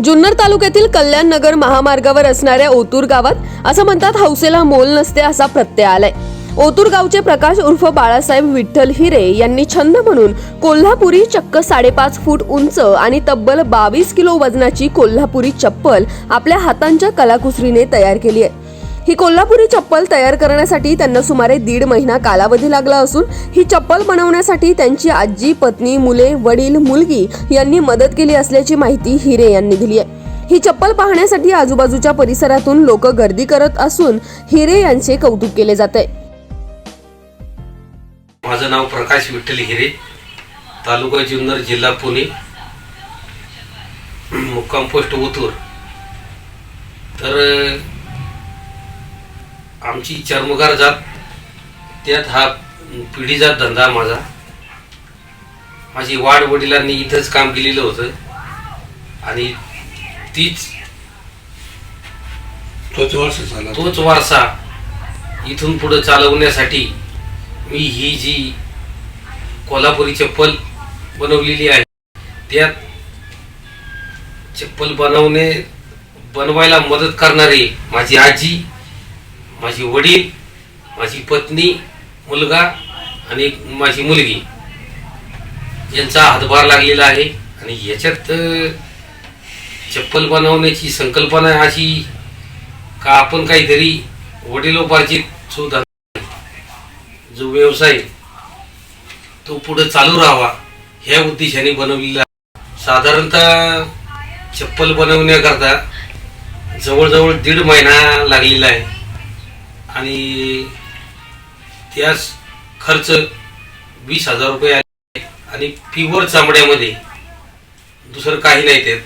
जुन्नर तालुक्यातील कल्याण नगर महामार्गावर असणाऱ्या ओतूर गावात असं म्हणतात हौसेला मोल नसते असा प्रत्यय आलाय। ओतूर गावचे प्रकाश उर्फ बाळासाहेब विठ्ठल हिरे यांनी छंद म्हणून कोल्हापुरी चक्क 5.5 फूट उंच आणि तब्बल 22 किलो वजनाची कोल्हापुरी चप्पल आपल्या हातांच्या कलाकुसरीने तयार केली आहे। ही कोल्हापुरी चप्पल तयार करण्यासाठी त्यांना सुमारे 1.5 महिना कालावधी लागला असून ही चप्पल बनवण्यासाठी त्यांची आजी, पत्नी, मुले, वडील, मुलगी यांनी मदत केली असल्याची माहिती हिरे यांनी दिली आहे। ही चप्पल पाहण्यासाठी आजूबाजूच्या परिसरातून लोक गर्दी करत असून हिरे यांचे कौतुक केले जाते। माझं नाव प्रकाश विठ्ठल हिरे, तालुका जुन्नर, जिल्हा पुणे, मुक्काम पोस्ट ओतूर। तर आमची चर्मकार जात, त्यात हा पिढीजात धंदा माझा। माझी वाढ वडिलांनी इथंच काम केलेलं होतं आणि तोच वारसा इथून पुढे चालवण्यासाठी मी ही जी कोल्हापुरी चप्पल बनवलेली आहे, त्यात चप्पल बनवायला मदत करणारे माझी आजी, माझी वडील, माझी पत्नी, मुलगा आणि माझी मुलगी यांचा हातभार लागलेला आहे। आणि याच्यात चप्पल बनवण्याची संकल्पना अशी का आपण काहीतरी वडिलोपार्जित सुद्धा जो व्यवसाय तो पुढे चालू राहावा ह्या उद्देशाने बनवलेला। साधारणतः चप्पल बनवण्याकरता जवळजवळ 1.5 महिना लागलेला आहे आणि त्यास खर्च 20,000 रुपये आले आणि प्युअर चामड्यामध्ये, दुसरं काही नाही त्यात।